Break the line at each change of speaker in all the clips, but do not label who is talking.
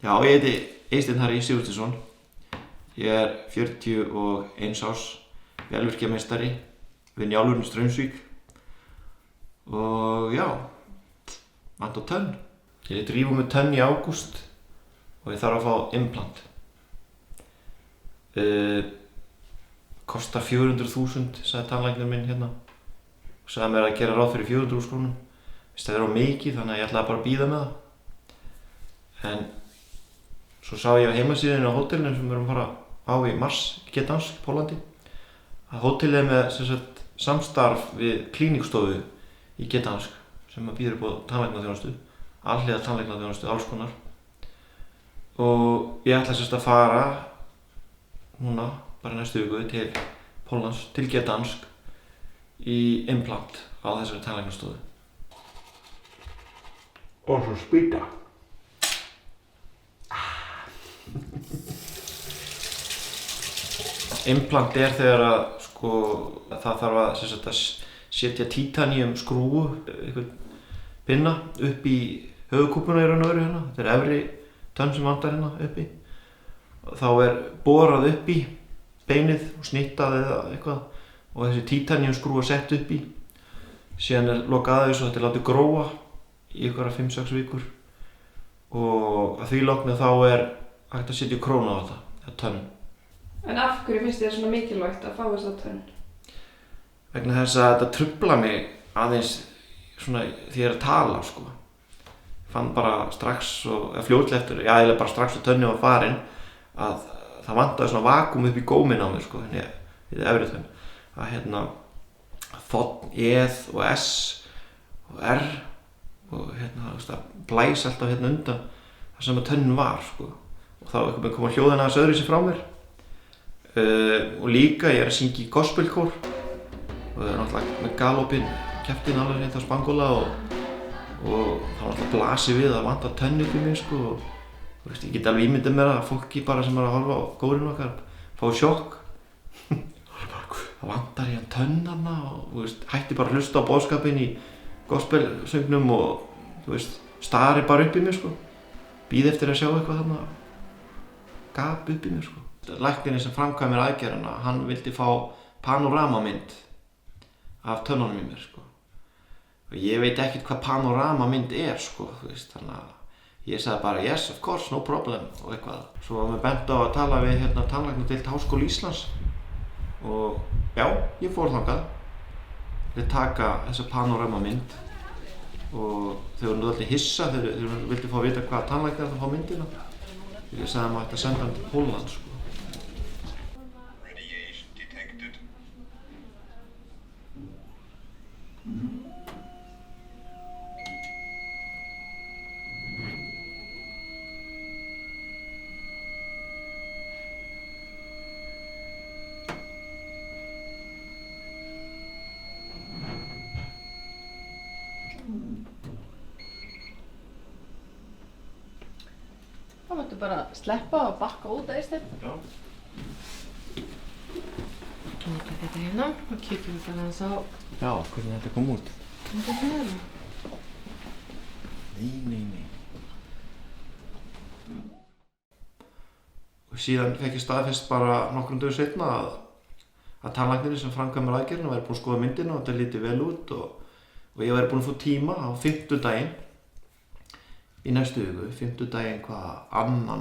Já, ég heiti Eysteinn Harry Sigurðsson. Ég 41 árs, vélvirkjameistari við Njálurinn Straumsvík. Og já, vant á tönn. Ég lét rífa mig tönn í ágúst og ég þarf að fá implant. Kostar 400.000, sagði tannlæknir minn hérna. Og sagði mér að gera ráð fyrir 400.000 krónum. Það er á mikið, þannig að ég ætlaði bara að bíða með það. En svo sá ég á heimasíðunni á hótelinu sem við erum að fara á í mars í Gdansk, Pólandi. Að hótelið er með samstarf við klíníkstofu í Gdansk sem býður upp á tannlæknaþjónustu, alhliða tannlæknaþjónustu, alls konar. Og ég ætla að fara núna, bara næstu viku, til Póllands, til Gdansk í implant á þessari tannlæknastofu.
Og svo spýta.
Implant er þegar að það þarf að setja títaníum skrúfu, einhvern pinna upp í höfuðkúpuna í raun og veru hérna. Þetta er efri tönn sem vantar hérna uppi. Þá er borað upp í beinið og snittað eða eitthvað og þessi títaníum skrúfa sett upp í. Síðan er lokað aðeins og þetta er látið gróa í einhverja 5-6 vikur og að því loknu þá er hægt að setja krónu á þetta, eða tönn.
En af hverju finnst þér svona mikilvægt að fá þessa tönn?
Vegna þess að þetta trufla mig aðeins svona því ég er að tala sko. Ég fann bara strax eða fljótlega eftir, eiginlega bara strax og tönnin var farin að það vantaði svona vakúm upp í góminn á mér sko, í efri tönn. Að þ, eð og s og r og það blæs alltaf undan það sem að tönnin var sko. Og þá kom að hljóðina aðeins öðruvísi frá mér. Og líka ég er að syngja í gospelkór og það er náttúrulega með galopinn kjaftinn alveg hérna á Spangóla og þá náttúrulega blasir við að vanta tönn upp í mig sko. Og ég get alveg ímyndað mér að fólki bara sem er að horfa á kórinn okkar fái sjokk. Það vantar hérna tönn þarna og hætti bara að hlusta á boðskapinn í gospelsöngnum og stari bara upp í mig sko. Bíð eftir að sjá eitthvað þarna gap upp í mig sko. Læknirinn sem framkvæmir aðgerðina, hann vildi fá panoramamynd af tönnunum í mér sko. Og ég veit ekkert hvað panoramamynd er sko, þannig að ég sagði bara yes, of course, no problem og eitthvað. Svo var mér bent á að tala við tannlæknadeild Háskóla Íslands og já, ég fór þangað. Ég taka þessa panoramamynd og þau voru náttúrulega hissa þegar þau vildi fá að vita hvaða tannlæknar það fá myndina. Ég sagði að maður ætti að senda hann til Póllands sko.
Þá máttu bara sleppa og bakka út Eysteinn.
Já.
Kíkja þetta hérna og kíkjum bara aðeins á.
Já, hvernig þetta kom út.
Þetta hérna.
Nei. Og síðan fekk ég staðfest bara nokkrum dögum seinna að tannlæknirinn sem framkvæmir aðgerðina væri búinn að skoða myndina og þetta liti vel út og ég væri búinn að fá tíma á 5. daginn í næstu viku, 5. daginn 2.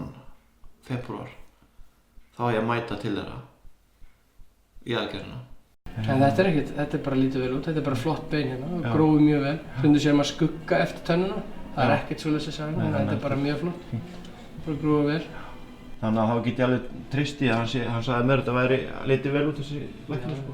febrúar. Þá á ég að mæta til þeirra í aðgerðina.
En þetta er bara lítið vel út, þetta er bara flott bein hérna, gróið mjög vel. Stundum sér maður skugga eftir tönnuna, það er ekkert svoleiðis að segja, en þetta er bara mjög flott. Bara gróið vel.
Þannig að þá get ég alveg treyst í að hann sagði mér að þetta væri litið vel út þessi læknir sko.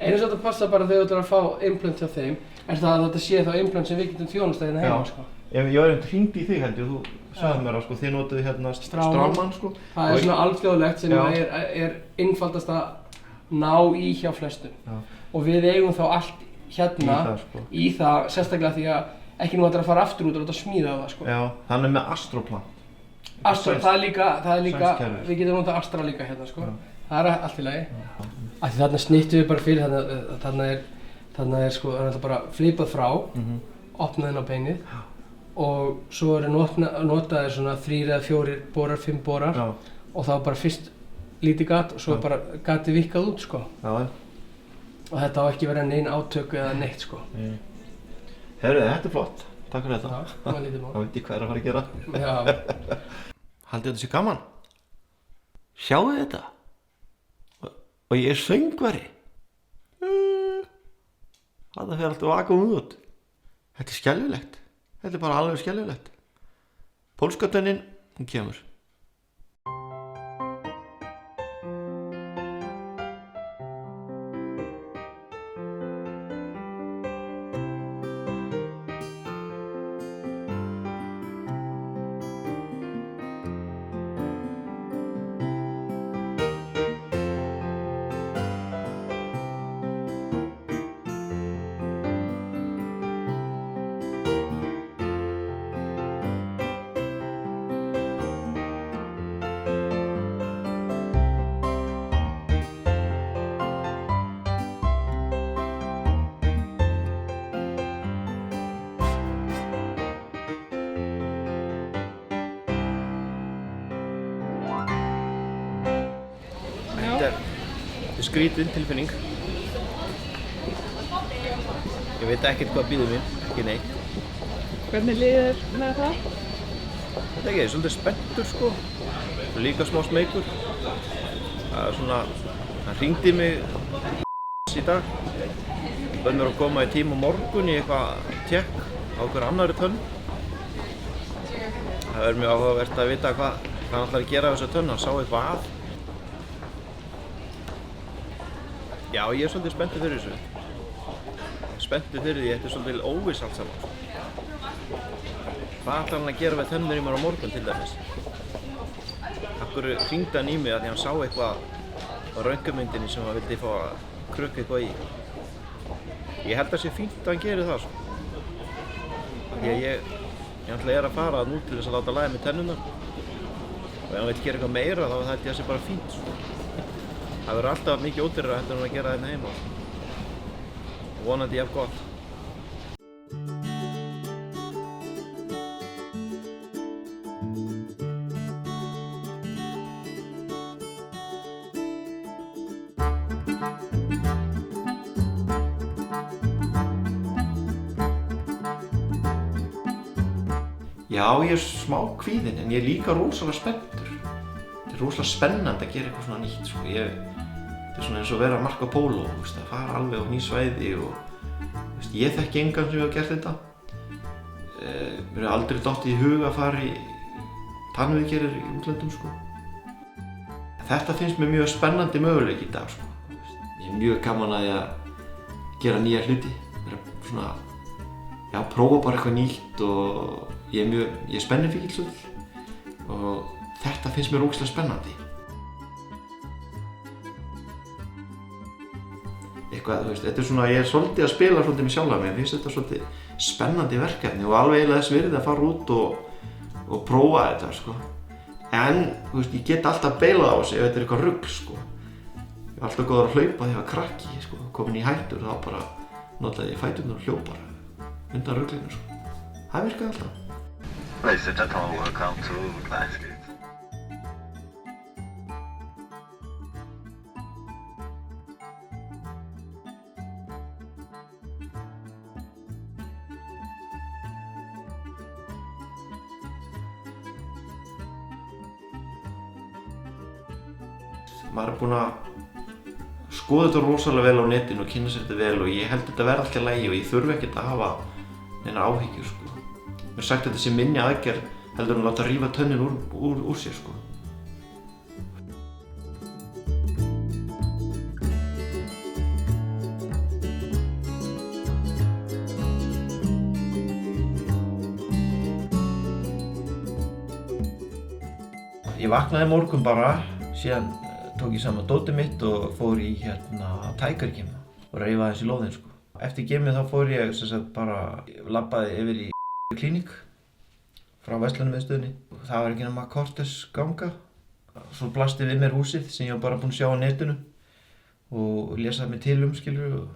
Einu sem þetta passa bara þegar þú ætlar að fá implant hjá þeim, er það að þetta sé þá implant sem við getum þjónustað hérna heima sko.
Ég var hringt í þig held ég og þú sagði mér að sko, þið notuðu hérna stráman sko.
Það er svona alþjóðlegt sem er einfaldast að ná í hjá flestum. Og við eigum þá allt hérna í það sérstaklega því að ekki nú ætlar að fara aftur út og smíða það sko.
Já, hann er með Astroplan.
Astra, það er líka, við getum notað Astra líka hérna sko. Það er allt í lagi. Af því þarna snittum við bara fyrir, þarna er sko, það er bara flipað frá, opnað inn á beinið og svo eru notaðir svona 3 eða 4 borar, 5 borar
Já.
og þá bara fyrst lítið gat og svo bara gatið vikkað út sko.
Já.
Og þetta á ekki verið nein átök eða neitt sko.
Herru, þetta flott. Takk fyrir þetta.
Já, það var lítið mál.
Það veit ég hvað að fara að gera.
Já.
Haldið þetta sé gaman? Sjáu þetta? Og ég söngvari. Það fer alltaf vakuum út. Þetta skelfilegt. Þetta bara alveg skelfilegt. Pólska tönnin, hún kemur. Þetta er skrítin tilfinning. Ég veit ekkert hvað býður mín, ekki neitt.
Hvernig líður með það?
Þetta ekki, ég er svolítið spenntur sko. Og líka smá smeykur. Það er svona, hann hringdi mig í dag. Bauð mér að koma í tíma á morgun í eitthvað tékk á einhver annarri tönn. Það verður mjög áhugavert að vita hvað hann ætlar að gera á þessa tönn, hann sá eitthvað að. Já, ég er svolítið spenntur fyrir þessu. Spenntur fyrir því, þetta er svolítið óviss allt saman. Hvað ætlar hann að gera við tönnur í mér á morgun til dæmis? Af hverju hringdi hann í mig að því hann sá eitthvað á röntgenmyndinni sem hann vildi fá að krukka eitthvað í. Ég held að það sé fínt að hann geri það svo. Því að ég ætla að fara nú til þess að láta lægja með tennurnar. Og ef hann vill gera eitthvað meira þá held ég að það sé bara fínt svo. Það verður alltaf mikið ódýrara heldur en að gera þetta heima. Vonandi jafn gott. Já, ég er smá kvíðinn en ég er líka rosalega spenntur. Þetta er rosalega spennandi að gera eitthvað svona nýtt sko. Þetta er svona eins og að vera Marco Polo, að fara alveg á ný svæði og ég þekki engan sem hefur gert þetta. Mér hefur aldrei dottið í hug að fara í tannviðgerðir í útlöndum sko. Þetta finnst mér mjög spennandi möguleiki í dag sko. Ég er mjög gaman að gera nýja hluti, vera svona, já, prófa bara eitthvað nýtt og ég er spennifíkill og þetta finnst mér ógeðslega spennandi. Þetta er svona, ég er svolítið að spila svolítið með sjálfa mig, ég finnst þetta svolítið spennandi verkefni og alveg eiginlega þess virði að fara út og prófa þetta sko. En, ég get alltaf beilað á þessu ef þetta er eitthvað rugl sko. Ég var alltaf góður að hlaupa þegar ég var krakki sko, komin í hættur þá bara notaði ég fæturnar og hljóp bara undan ruglinu sko. Það virkaði alltaf.
Ladies and gentlemen, welcome to Lionsgate.
Maður er búinn að skoða þetta rosalega vel á netinu og kynna sér þetta vel og ég held að þetta verði alltaf í lagi og ég þurfi ekkert að hafa neina áhyggjur sko. Mér er sagt að þetta sé minni aðgerð heldur en að láta rífa tönnin úr sér sko. Ég vaknaði í morgun bara, síðan tók ég saman dótið mitt og fór í Tiger Gym og reifaði aðeins í lóðinn sko. Eftir gymið þá fór ég bara labbaði yfir í klíník frá verslunarmiðstöðinni. Það var ekki nema korters ganga. Svo blasti við mér húsið sem ég var bara búinn að sjá á netinu og lesaði mig til skilurðu.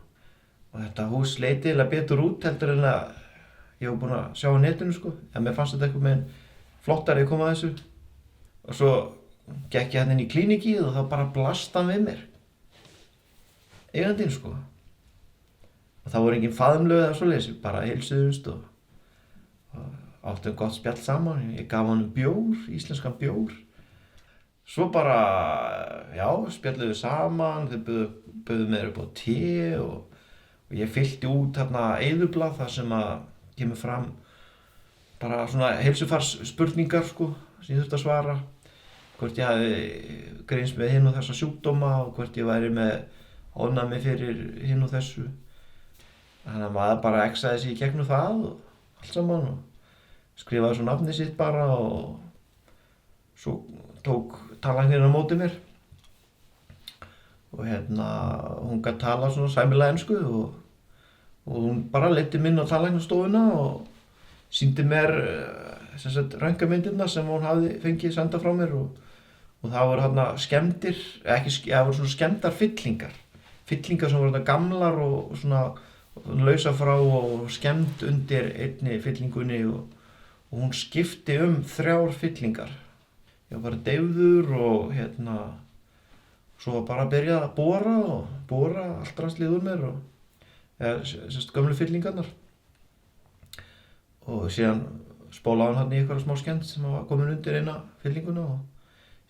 Og þetta hús leit eiginlega betur út heldur en að ég var búinn að sjá á netinu sko, en mér fannst þetta einhvern veginn flottari að koma að þessu. Og svo gekk ég hérna inn í klínikið og þá bara blast hann við mér. Eigandinn sko. Og það voru engin faðmlög eða svoleiðis, bara heilsuðumst og áttum gott spjall saman. Ég gaf honum bjór, íslenskan bjór. Svo bara, já, spjalluðu saman, þau buðu mér upp á te og ég fyllti út hérna eyðublað þar sem að kemur fram bara svona heilsufarsspurningar sko, sem ég þurfti að svara. Hvort ég hafi greinst með hinn og þessa sjúkdóma og hvort ég væri með ofnæmi fyrir hinn og þessu. Þannig að maður bara exaði sig í gegnum það og allt saman og skrifaði svo nafnið sitt bara og svo tók tannlæknirinn á móti mér. Og hún gat talað svona sæmilega ensku og hún bara leiddi mig inn á tannlæknastofuna og sýndi mér röntgenmyndirnar sem hún hafði fengið senda frá mér og það voru þarna skemmdir, það voru svona skemmdar fyllingar sem voru þarna gamlar og svona lausa frá og skemmd undir einni fyllingunni og hún skipti 3 fyllingar. Ég var bara deyfður og svo var bara að byrja að bora allt rastlið úr mér gömlu fyllingarnar. Og síðan spólaði hann í eitthvað smá skemmd sem var komin undir eina fyllinguna og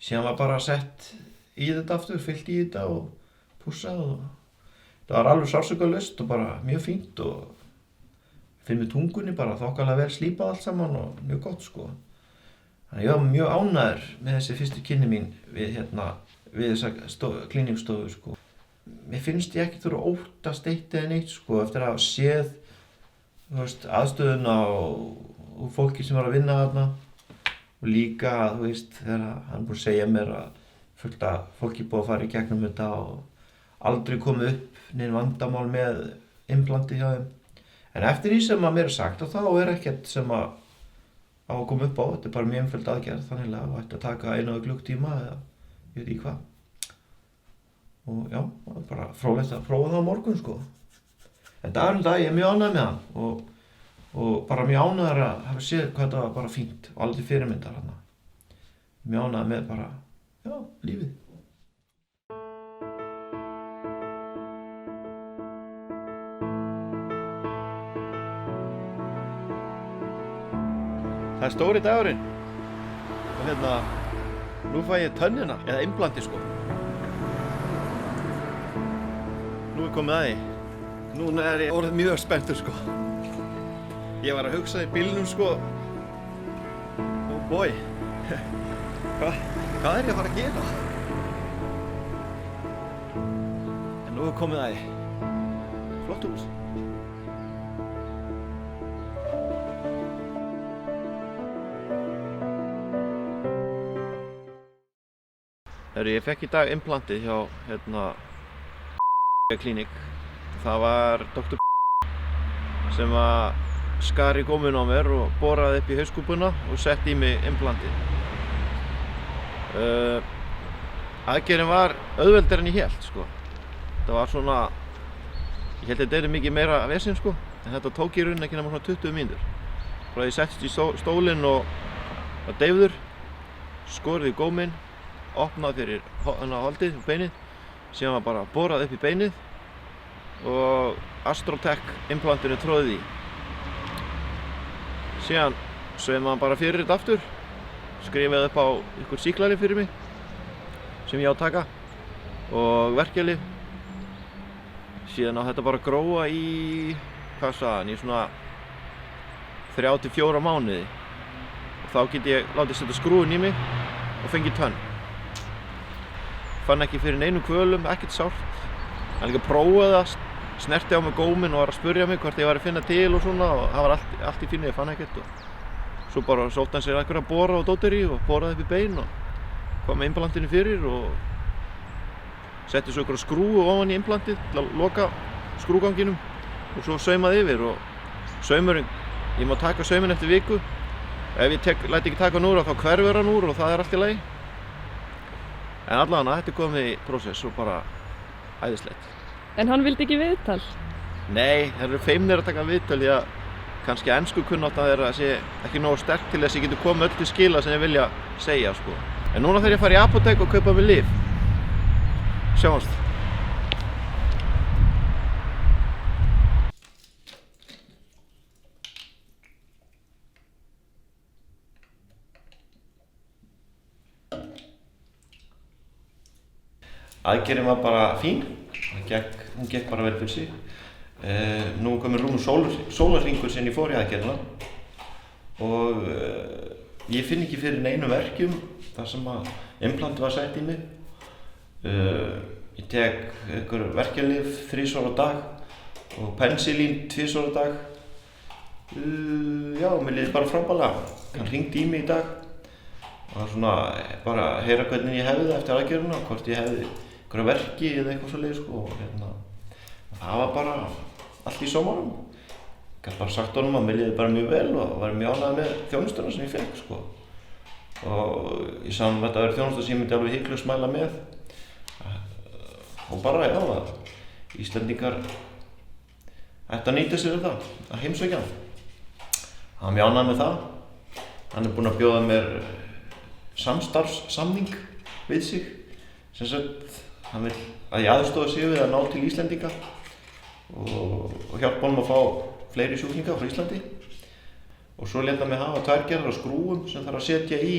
síðan var bara sett í þetta aftur, fyllt í þetta og pússað og það var alveg sársaukalaust og bara mjög fínt og finn með tungunni bara þokkalega vel slípað allt saman og mjög gott sko. Þannig ég var mjög ánægður með þessi fyrstu kynni mín við þessa klíníkstofu sko. Mér finnst ég ekki þurfa að óttast eitt eða neitt sko eftir að hafa séð aðstöðuna og fólki sem var að vinna þarna og líka þegar hann búið að segja mér að fullt af fólki búið að fara í gegnum þetta og aldrei komið upp nein vandamál með implantið hjá þeim. En eftir því sem að mér er sagt þá ekkert sem að á að koma upp á, þetta er bara mjög einföld aðgerð þannig að það ætti að taka 1 klukktíma eða ég veit ekki hvað. Og já, það var bara fróðlegt að prófa það á morgun sko. En dagurinn dag, ég er mjög ánægður með hann og bara mjög ánægður að hafa séð hvað þetta var bara fínt og alveg fyrirmyndar hann. Mjög ánægður með bara, já, lífið. Það er stóri dagurinn og nú fæ ég tönnina eða implantið sko. Nú er komið að því. Núna er ég orðið mjög spenntur sko. Ég var að hugsa í bílnum sko. Oh boy. Hvað er ég að fara að gera? En nú er komið að því. Flott hús. Ég fekk í dag implantið hjá klíník. Það var Dr. sem skar í góminn á mér og boraði upp í hauskúpuna og setti í mig implantið. Aðgerðin var auðveldari en ég hélt sko. Það var svona, ég held að þetta mikið meira vesinn sko, en þetta tók í rauninni ekki nema svona 20 mínútur. Bara ég settist í stólinn og var deyfður, skorið í góminn, opnað fyrir holdið og beinið, síðan var bara borað upp í beinið og Astrotech implantinu tróðið í. Síðan sveimaði hann bara fyrir þetta aftur, skrifaði upp á ykkur sýklalyf fyrir mig sem ég á að taka og verkjalyf. Síðan á þetta bara að gróa í, hvað sagði hann, í svona 3 til 4 mánuði og þá get ég látið setja skrúfinn í mig og fengið tönn. Fann ekki fyrir neinum kvölum, ekkert sárt. Hann líka prófaði að snerti á mig góminn og var að spurja mig hvort ég var að finna til og svona og það var allt í fínu, ég fann ekkert og svo bara sótti hann sér einhverja bora og dóttir í og boraði upp í bein og kom með implantinu fyrir og setti svo einhverja skrúfu ofan í implantið til að loka skrúganginum og svo saumaði yfir og saumurinn, ég má taka sauminn eftir viku. Ef ég læt ekki taka hann úr þá hverfur hann úr og það er allt í lagi. En allavega þetta er komið í prósess og bara æðislegt.
En hann vildi ekki viðtal?
Nei, þeir eru feimnir að taka viðtal því að kannski ensku kunnátta þeirra sé ekki nógu sterk til þess að ég geti komið öll til skila sem ég vilja segja sko. En núna þegar ég fara í apótek og kaupa mér lyf. Sjáumst. Aðgerðin var bara fín, hún gekk bara vel fyrir sig. Nú komið rúmur sólarhringur sem ég fór í aðgerðina og ég finn ekki fyrir neinum verkjum þar sem að implantið var sett í mig. Ég tek einhver verkjalyf 3 á dag og penicillin 2 á dag. Já, mér líður bara frábærlega. Hann hringdi í mig í dag og svona bara heyra hvernig ég hefði það eftir aðgerðina, hvort ég hefði einhverja verki eða eitthvað svoleiðis sko. Og það var bara allt í sómanum. Ég gat bara sagt honum að mér líði bara mjög vel og var mjög ánægður með þjónustuna sem ég fekk sko. Og ég sagði honum að þetta væri þjónusta sem ég myndi alveg hiklaust mæla með. Og bara, já, Íslendingar ættu að nýta sér þetta að heimsækja hann. Hann var mjög ánægður með það. Hann er búinn að bjóða mér samstarfssamning við sig. Sem sagt, hann vil að ég aðstoða sig við að ná til Íslendinga og hjálpa honum að fá fleiri sjúklinga frá Íslandi. Og svo lét hann mig hafa 2 gerðar af skrúfum sem þarf að setja í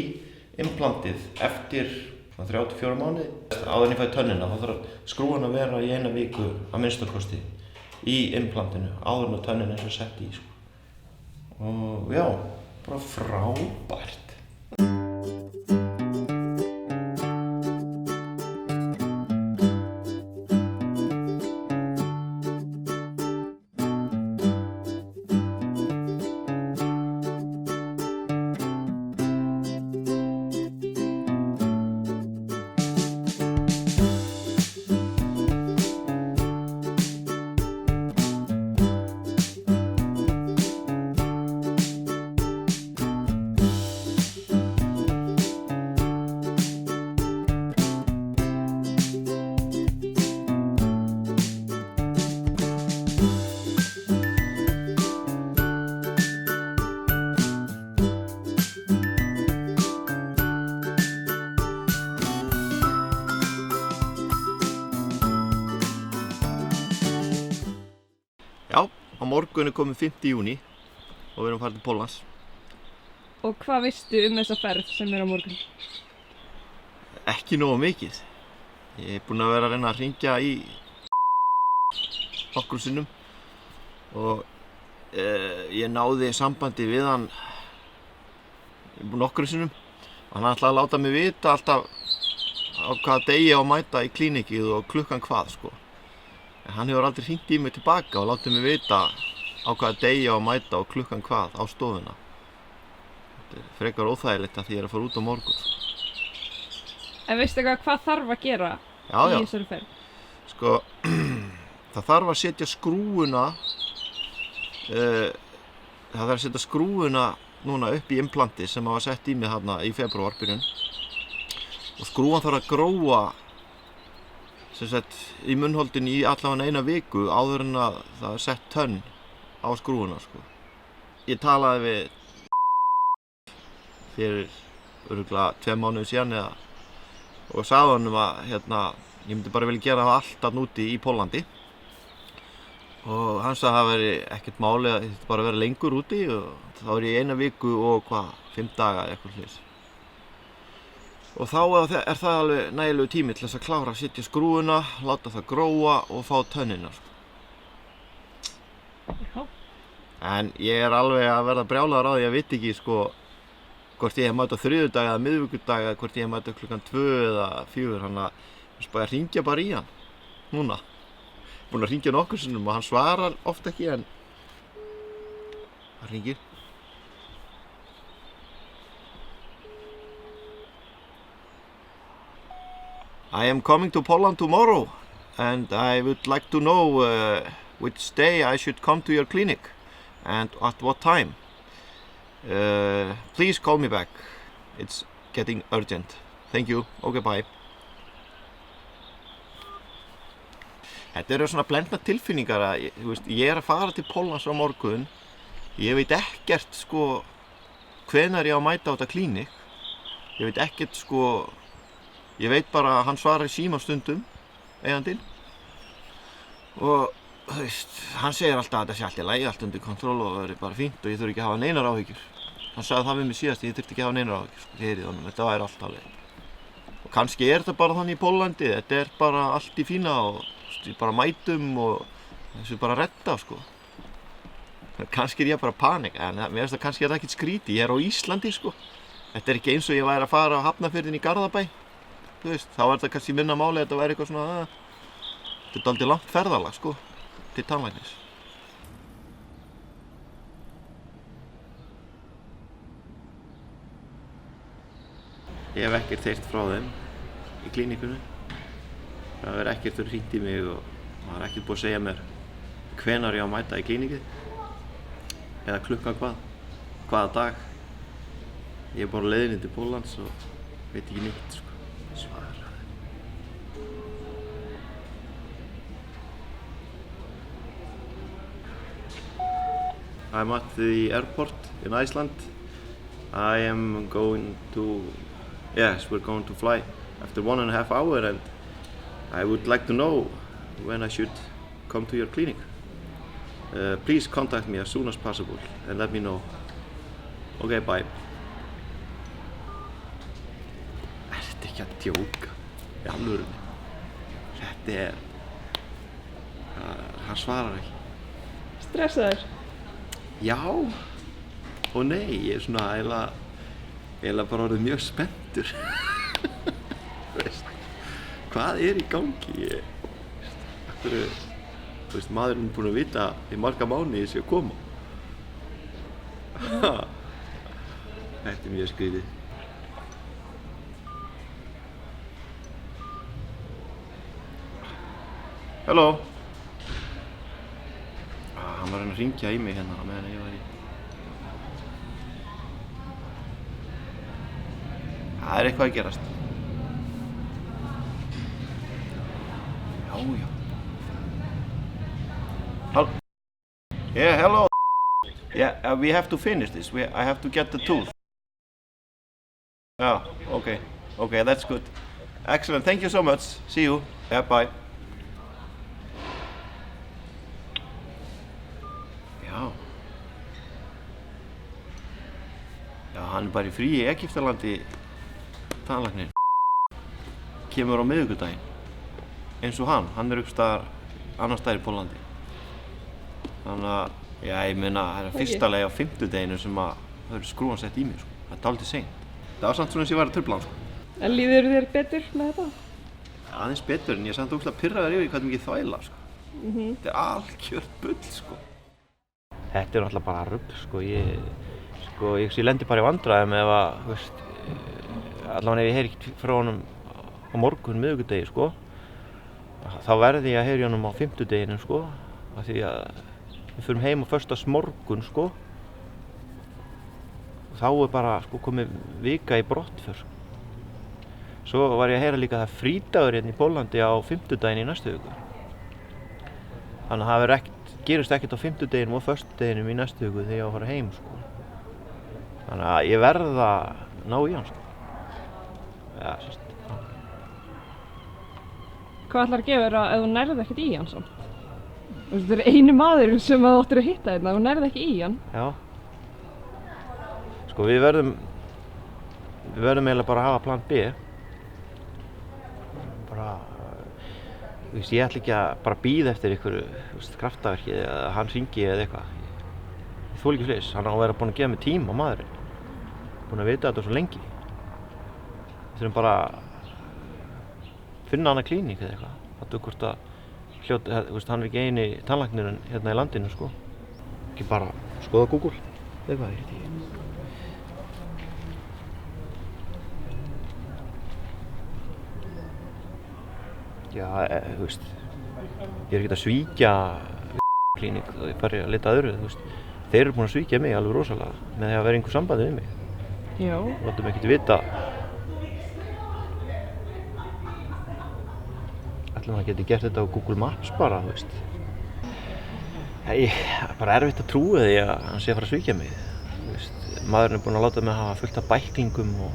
implantið eftir 34 mánuði. Áður en ég fæ tönnina þá þarf skrúfan að vera í 1 viku að minnstakosti í implantinu áður en að tönnin er sett í sko. Og já, bara frábært. Já, á morgun er komið 5. júní og við erum farið til Póllands.
Og hvað veistu þessa ferð sem er á morgun?
Ekki nógu mikið. Ég er búinn að vera að reyna að hringja í nokkrum sinnum og ég náði sambandi við hann nokkrum sinnum. Hann ætlaði að láta mig vita alltaf á hvaða degi ég á að mæta í klínikið og klukkan hvað sko. En hann hefur aldrei hringt í mig tilbaka og látið mig vita á hvaða degi ég á að mæta og klukkan hvað á stofuna. Þetta er frekar óþægilegt að því ég er að fara út á morgun.
En veistu hvað þarf að gera í þessari ferð?
Sko, það þarf að setja skrúfuna, núna upp í implanti sem var sett í mig þarna í febrúarbyrjun. Og skrúfan þarf að gróa sem sagt í munnholdinu í allavega 1 viku áður en að það er sett tönn á skrúfuna sko. Ég talaði við fyrir örugglega 2 mánuðum síðan og sagði honum að ég myndi bara vilja gera það allt þarna úti í Póllandi. Og hann sagði að það væri ekkert máli að þetta bara vera lengur úti og þá er ég 1 viku og 5 daga eitthvað hlýs. Og þá er það alveg nægilegu tími til þess að klára að setja skrúfuna, láta það gróa og fá tönnina sko.
Já.
En ég er alveg að verða brjálaður á því að veit ekki sko hvort ég hef mætt á þriðjudag eða miðvikudag eða hvort ég hef mætt á klukkan 2 eða 4, þannig að ég hringja bara í hann núna. Búinn að hringja nokkur sinnum og hann svarar oft ekki en hann hringir. I am coming to Poland tomorrow and I would like to know which day I should come to your clinic and at what time. Please call me back. It's getting urgent. Thank you. Okay, bye. Þetta eru svona blendna tilfinningar að ég er að fara til Póllands á morgun Ég veit ekkert sko hvenær ég á að mæta á þetta klínik. Ég veit ekkert sko, ég veit bara að hann svarar í síma stundum, eigandinn. Og þú veist, hann segir alltaf að þetta sé allt í lagi, allt undir kontról og það verður bara fínt og ég þurfi ekki að hafa neinar áhyggjur. Hann sagði það við mig síðast, ég þurfti ekki að hafa neinar áhyggjur, sko, þið heyrið honum, þetta væri allt alveg. Og kannski þetta bara þannig í Póllandi, þetta bara allt í fína og við bara mætum og þessu bara redda, sko. Kannski ég bara panik, en mér finnst það kannski það ekkert skrítið, ég á Íslandi, sko. Þetta ekki eins og ég væri að fara á Hafnarfjörðinn í Garðabæ, þú veist, þá þetta kannski minna máli að þetta væri eitthvað svona, þetta dálítið langt ferðalag, sko, til tannlæknis. Ég hef ekkert heyrt frá þeim í klínikunni. Það hefur ekkert hringt í mig og maður er ekkert búið að segja mér hvenær ég á að mæta í klínikið eða klukkan hvaða dag. Ég er bara á leiðinni til Póllands og veit ekki neitt, sko. Svaraði. I'm at the airport in Iceland. I am going to Yes, we're going to fly after 1.5 hours and I would like to know when I should come to your clinic. Please contact me as soon as possible and let me know. Okay, bye. Þetta ekki að djóka, í alvörunni. Þetta hann svarar ekki.
Stressaður?
Já og nei, ég svona eiginlega bara orðið mjög spenntur. Hvað í gangi? Þú veist, maðurinn er búinn að vita í marga mánuði sé að koma. Þetta mjög skrítið. Halló. Hann var að hringja í mig hérna meðan ég var í. Það er eitthvað að gerast. Já. Yeah, hello. Yeah, we have to finish this. I have to get the tooth. Oh, okay. Okay, that's good. Excellent. Thank you so much. See you. Yeah, bye. Já, hann er bara í fríi í Egyptalandi, tannlæknir. Kemur á miðvikudaginn, eins og hann er einhvers staðar annars staðar í Póllandi. Þannig að, já, ég meina, það er fyrsta lagi á fimmtudeginu sem að það eru skrúfan sett í mig, sko. Það er dálítið seint. Það var samt svona eins og ég var að trufla hann, sko.
En líður þér betur með þetta?
Aðeins betur, en ég er samt ógeðslega pirraður yfir hvað mikið þvæla, sko. Þetta er algjört bull, sko. Þetta er náttúrulega bara rugl, sko. Ég lendi bara í vandræðum ef að, þú veist, allavega ef ég heyri ekki frá honum á morgun, miðvikudegi, sko, þá verði ég að heyra honum á fimmtudeginu, sko, af því að við förum heim á föstudagsmorgun, sko, og þá er bara, sko, komið vika í brottför. Svo var ég að heyra líka að það er frídagur hérna í Póllandi á fimmtudaginn í næstu viku. Þannig að það gerist ekkert á fimmtudeginum og föstudeginum í næstu viku þegar ég á að fara heim, sko. Þannig að ég verð að ná í hann, sko. Ja, sérst.
Hvað ætlar að gefa þér ef þú nærð ekkert í hann samt? Þú veist, þetta er eini maður sem þú áttir að hitta hérna, ef þú nærð ekki í hann.
Já. Sko, við verðum eiginlega bara að hafa plan B. Bara, þú veist, ég ætla ekki að bara bíða eftir einhverju, þú veist, kraftaverki eða hann hringi eða eitthvað. Ég þoli ekki fleis, hann á að vera búinn að gefa mig tíma, maðurinn. Búinn að vita þetta svo lengi. Við þurfum bara að finna hana klíník eða eitthvað. Fattu hvort að þú veist, hann er ekki eini tannlæknirinn hérna í landinu, sko. Ekki bara skoða Google eða eitthvað, ég veit ekki. Já, þú veist, ég er ekkert að svíkja klíník og ég fari að leita öðru, þú veist. Þeir eru búin að svíkja mig alveg rosalega með því að vera einhver sambandi við mig.
Já.
Látum ekkert vita. Ætlum að geti gert þetta á Google Maps bara, þú veist. Bara erfitt að trúa því að hann sé að fara að svíkja mig. Maðurinn búinn að láta mig hafa fullt af bæklingum og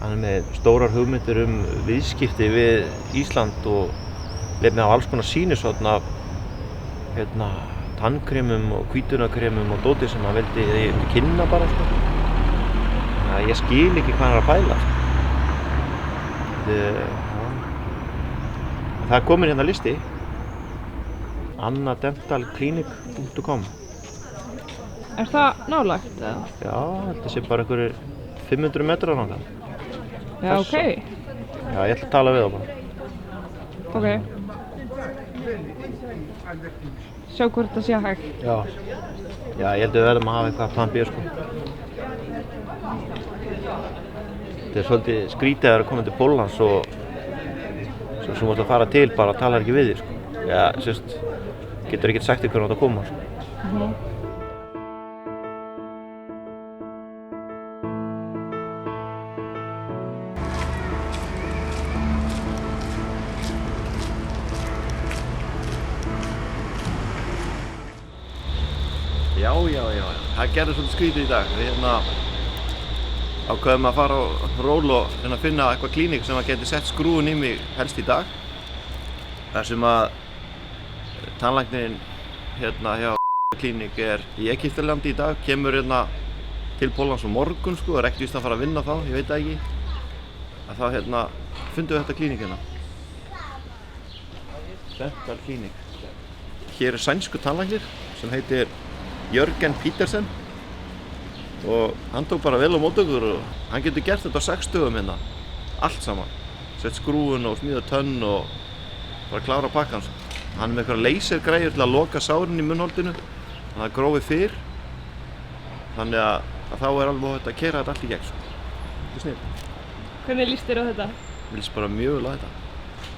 hann með stórar hugmyndir viðskipti við Ísland og lét mig hafa alls konar sýnishorn af tannkremum og hvítunarkremum og dóti sem hann vildi kynna bara sko. Þannig að ég skil ekki hvað hann er að pæla sko. Það er komin hérna listi annadentalclinic.com.
Er það nálægt eða?
Já, þetta sé bara einhverjir 500 metrar þangað.
Já, ok.
Já, ég ætla að tala við þá bara.
Ok. Sjá hvort það sé hægt.
Já, ég held að við verðum að hafa eitthvað plan B sko. Þetta er svolítið skrítið að koma til Póllands og svo sem þú ert að fara til bara talar ekki við þig sko. Já, sérst, getur ekkert sagt ykkur átt að koma sko. Já, það gerði svolítið skrítið í dag. Við ákveðum að fara á ról og reyna að finna eitthvað klíník sem að geti sett skrúfun í mig helst í dag. Þar sem að tannlæknirinn hjá klíník er í Egyptalandi í dag, kemur til Póllands á morgun sko, er ekkert víst að fara að vinna þá, ég veit það ekki. Að þá fundum við þetta klíník hérna. Dental klíník. Hér er sænsku tannlæknir sem heitir Jörgen Petersen og hann tók bara vel á móti okkur og hann getur gert þetta á 6 dögum hérna, allt saman. Sett skrúfun og smíða tönn og bara klára pakkan. Hann er með eitthvað lasergræjur til að loka sárin í munnholdinu þannig að það grófi fyrr. Þannig að þá er alveg hægt að keyra þetta allt í gegn. Þetta er snill.
Hvernig líst þér á þetta?
Mér líst bara mjög vel á þetta.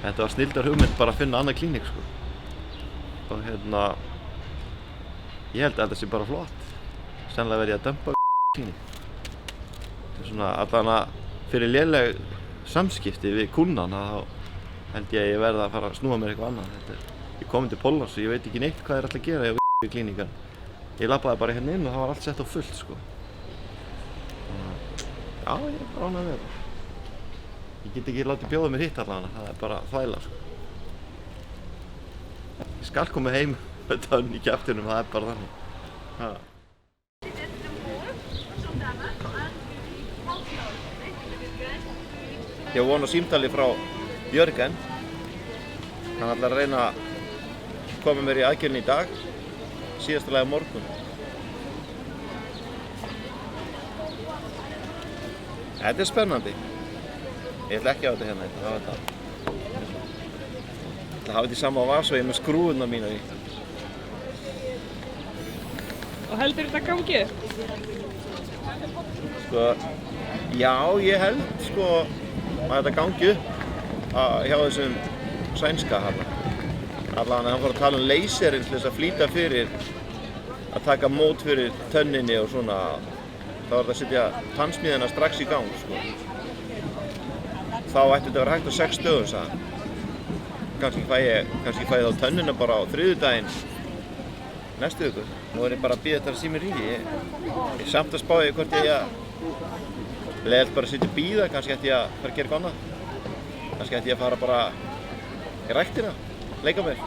Þetta var snilldar hugmynd bara að finna annað klíník sko. Og ég held að þetta sé bara flott. Sennilega verð ég að dömpa klíník. Þetta er svona allavega fyrir léleg samskipti við kúnnan þá held ég að ég verði að fara að snúa mér eitthvað annað. Ég kom til Póllands og ég veit ekki neitt hvað er alltaf að gera hjá klíníkan. Ég labbaði bara hérna inn og það var allt sett á fullt sko. Já, ég er bara ánægður með þetta. Ég get ekki látið bjóða mér hitt allavega, það er bara þvæla sko. Ég skal koma heim með tönn í kjaftinum, það er bara þannig. Ég var von á símtali frá Jörgen. Hann ætlar að reyna að koma mér í aðgerðin í dag, síðasta lagi á morgun. Þetta er spennandi. Ég ætla ekki á þetta hérna, ég ætla að hafa þetta. Ég ætla að hafa þetta í sama vasvegi með skrúfurnar mína í.
Og heldur þetta gangi upp?
Sko, já, ég held sko að þetta gangi upp hjá þessum sænska hérna. Allavega hann fór að tala laserinn til þess að flýta fyrir að taka mót fyrir tönninni og svona. Þá var þetta að setja tannsmíðina strax í gang sko. Þá ætti þetta að vera hægt á 6 dögum, sagði hann. Kannski fæ ég þá tönnina bara á þriðjudaginn næstu viku. Nú er ég bara að bíða þetta að sími ringi. Ég samt að spá ég hvort ég leiðilegt bara að sitja og bíða, kannski ætti ég að fara að gera eitthvað annað. Kannski ætti ég að fara bara í ræktina, leika mér.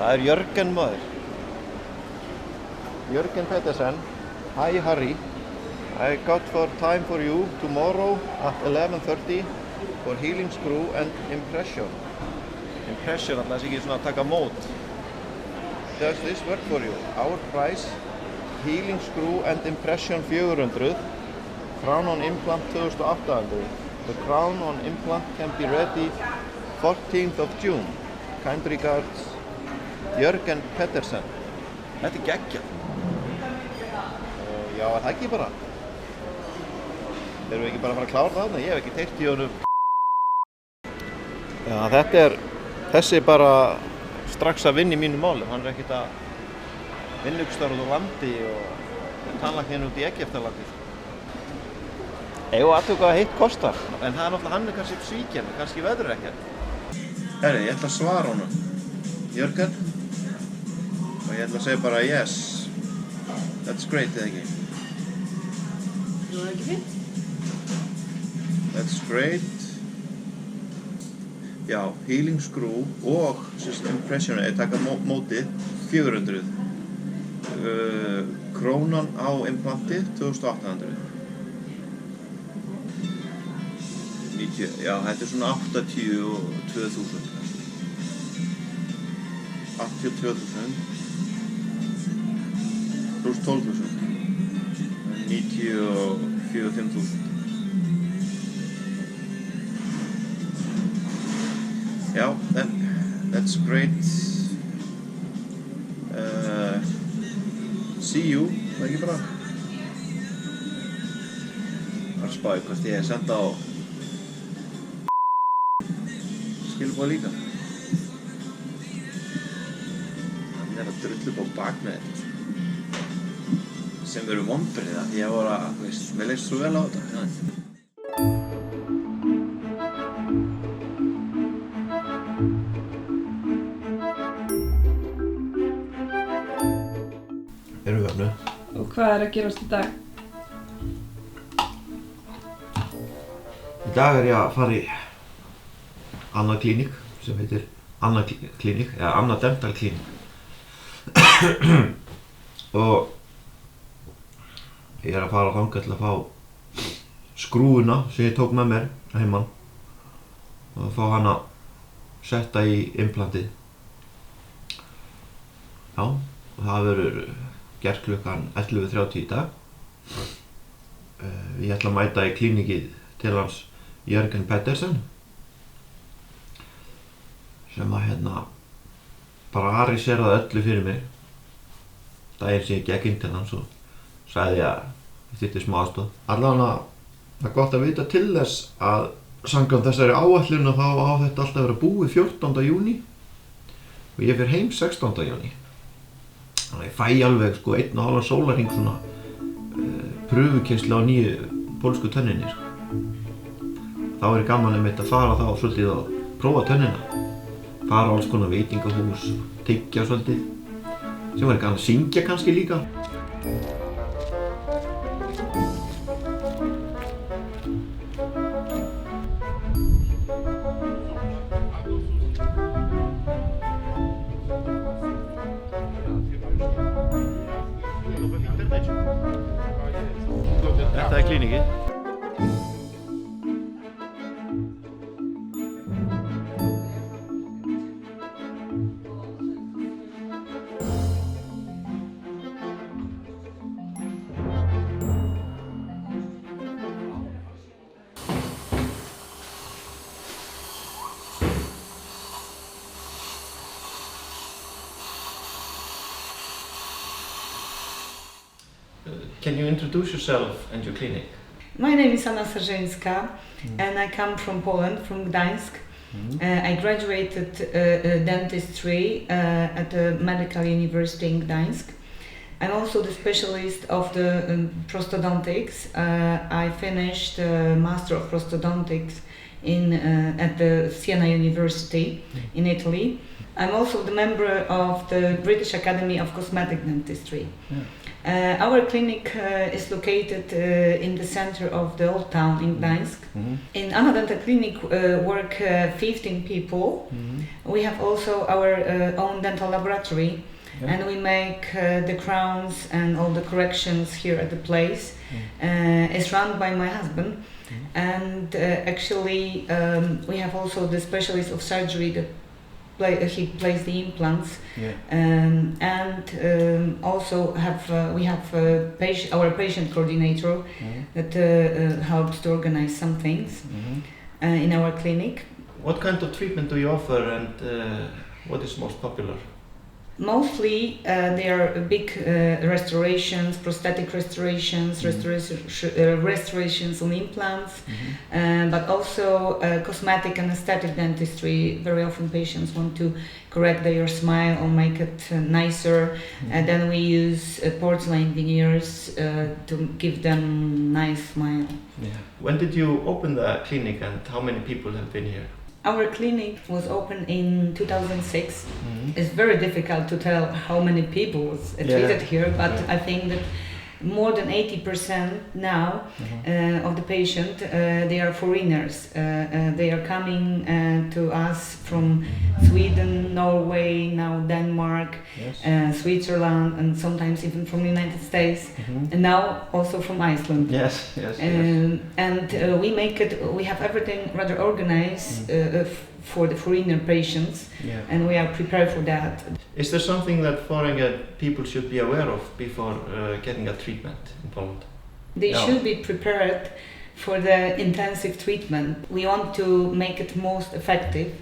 Það er Jörgen maður. Jörgen Petersen. Hi Harry. I got time for you tomorrow at 11:30 for healing screw and impression. Impression, alltaf ekki svona að taka mót. Does this work for you? Our price, healing screw and impression 400, crown on implant 2800. The crown on implant can be ready 14th of June. Kind regards, Jörgen Pettersen. Þetta geggjað. Já, það ekki bara. Erum við ekki bara að fara að klára það þarna? Ég hef ekki teyrt í honum. Já, þessi bara strax að vinna í mínum málum. Hann ekkert að vinna ykkur starf út á landi og tannlæknir út í Egyptalandi. Eigum við aðtöku hvað heitt kostar. En það náttúrulega hann kannski svíkjandi, kannski veður ekkert. Herri, ég ætla að svara honum. Jörgen. Og ég ætla að segja bara yes. That's great, eða ekki?
Nú ekki fint?
That's great. Já, healing screw og impressionate taka mótið 400. Krónan á implanti 2800. 90, já, þetta svona 82.000. 82.000 pluss 12.000. 94.000. Já, that's great. See you, það ekki bara? Það er spáð hvort ég senda á skilabóð líka. Hann að drullu upp á bak með þetta. Sem verður vonbrigði af því að voru að, þú veist, mér leist svo vel á þetta. Erum við öfnu?
Og hvað er að gerast í dag?
Í dag er ég að fara í annað klíník sem heitir Anna klíník, eða Anna Dental klíník. Og ég er að fara þangað til að fá skrúfuna sem ég tók með mér að heiman og fá hana setta í implantið. Já, og það verður gert klukkan 11:30 í dag. Ég ætla að mæta í klíníkið til hans Jörgen Pettersen sem að bara arriseraði öllu fyrir mig daginn sem ég gekk inn til hans og sagði að ég þyrfti smá aðstoð. Allavega það er gott að vita til þess að samkvæmt þessari áætlun þá á þetta alltaf að vera búið 14. júní og ég fer heim 16. júní. Þannig að ég fæ alveg 1,5 sólarhring svona prufukeyrslu á nýju pólsku tönninni. Þá er gaman einmitt að fara þá svolítið og prófa tönnina. Fara á alls konar veitingahús, tyggja svolítið. Sem verður gaman að syngja kannski líka. Þetta er klíníkið. Can you introduce yourself and your clinic?
My name is Anna Sarzeńska and I come from Poland, from Gdańsk. I graduated dentistry at the Medical University in Gdańsk. I'm also the specialist of the prosthodontics. I finished Master of Prosthodontics at the Siena University in Italy. I'm also the member of the British Academy of Cosmetic Dentistry. Our clinic is located in the center of the old town in Gdańsk. In Anna Dental Clinic work 15 people. We have also our own dental laboratory and we make the crowns and all the corrections here at the place. It's run by my husband and actually we have also the specialist of surgery that he plays the implants, and also we have our patient coordinator that helps to organize some things in our clinic.
What kind of treatment do you offer and What is most popular?
Mostly they are big restorations, prosthetic restorations, restorations on implants, but also cosmetic and aesthetic dentistry. Very often patients want to correct their smile or make it nicer, and then we use porcelain veneers to give them nice smile.
Yeah. When did you open the clinic and how many people have been here?
Our clinic was opened in 2006. It's very difficult to tell how many people was treated here, but I think that more than 80% now of the patient, they are foreigners. They are coming to us from Sweden, Norway, now Denmark, Switzerland, and sometimes even from the United States, and now also from Iceland.
Yes.
And we have everything rather organized for the foreigner patients, and we are prepared for that.
Is there something that foreign people should be aware of before getting a treatment in Poland?
They should be prepared for the intensive treatment. We want to make it most effective,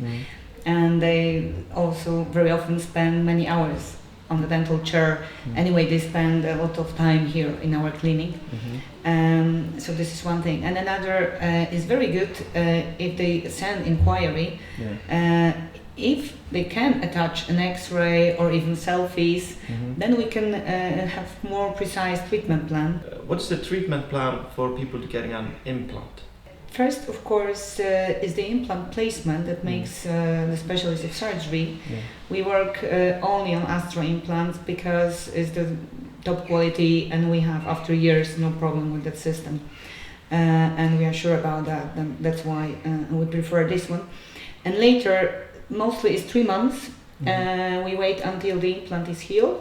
and they also very often spend many hours on the dental chair. Anyway, they spend a lot of time here in our clinic. So this is one thing. And another is very good if they send inquiry. If they can attach an X-ray or even selfies, then we can have more precise treatment plan.
What's the treatment plan for people getting an implant?
First, of course, is the implant placement that makes the specialist of surgery. We work only on Astra implants because it's the top quality, and we have after years no problem with that system, and we are sure about that. And that's why we prefer this one. And later, mostly it's 3 months. We wait until the implant is healed,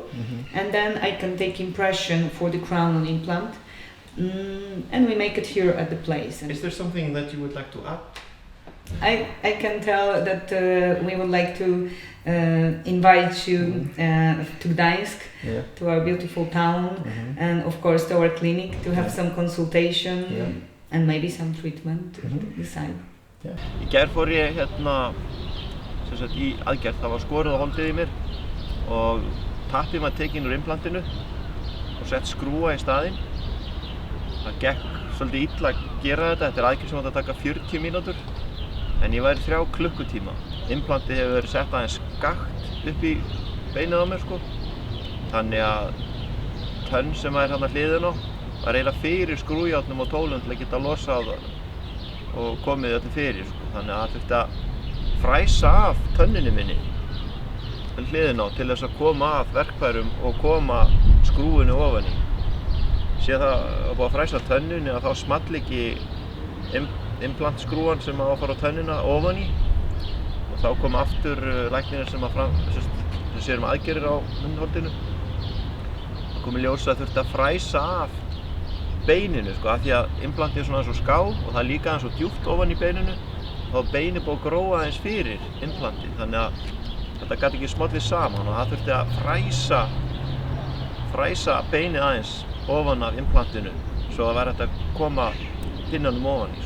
and then I can take impression for the crown on implant. And we make it here at the place.
Is there something that you would like to add?
I can tell that we would like to invite you to Gdańsk, to our beautiful town, and of course to our clinic to have some consultation and maybe some treatment to decide.
Í gær fór ég í aðgerð. Það var skorið á holdið í mér og tappið var tekinn úr implantinu og sett skrúfa í staðinn. Það gekk svolítið illa að gera þetta. Þetta aðgerð sem átti að taka 40 mínútur, en ég var í 3 klukkutíma. Implantið hefur verið sett aðeins skakkt upp í beinið á mér Þannig að tönn sem hérna hliðin á var eiginlega fyrir skrújárnum og tólum til að geta losað og komið öllu fyrir Þannig að það þurfti að fræsa af tönninni minni hliðin á til þess að koma af verkfærum og koma skrúinu ofan í. Sér það að búið að fræsa tönninni að þá small ekki implantskrúan sem að fara á tönnina ofan í og þá kom aftur læknirinn sem sér aðgerðir á munnholdinu. Það kom í ljós að þurfti að fræsa af beininu af því að implantið er svona eins og ská og það er líka eins og djúpt ofan í beininu og þá er beinið búið að gróa aðeins fyrir implantið. Þannig að þetta gat ekki smollið saman og það þurfti að fræsa beinið aðeins ofan af implantinu svo það væri hægt að koma pinnanum ofan í.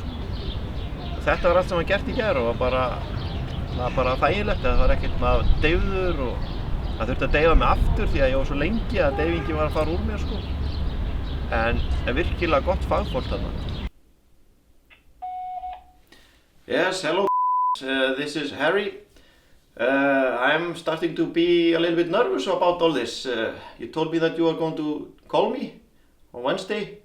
Þetta var allt sem var gert í gær og það var bara þægilegt. Það var ekkert maður deyfður og það þurfti að deyfa mig aftur því að ég var svo lengi að deyfingin var að fara úr mér En virkilega gott fagfólk þarna. Yes, hello. This is Harry. I'm starting to be a little bit nervous about all this. You told me that you are going to call me on Wednesday,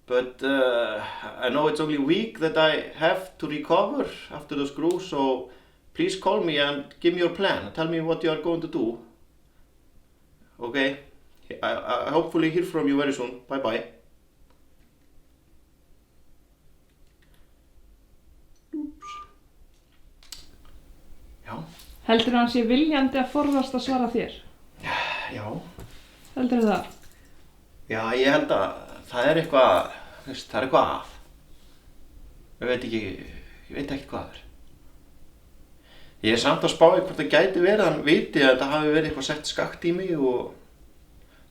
but I know it's only a week that I have to recover after the screw, so please call me and give me your plan. Tell me what you are going to do. Okay, I hopefully hear from you very soon. Bye bye.
Heldur hann sé viljandi að forðast að svara þér?
Já.
Heldur það?
Já, ég held að það er eitthvað, það er eitthvað að. Ég veit ekki hvað það er. Ég er samt að spá hvort það gæti verið, hann viti að þetta hafi verið eitthvað sett skakkt í mig og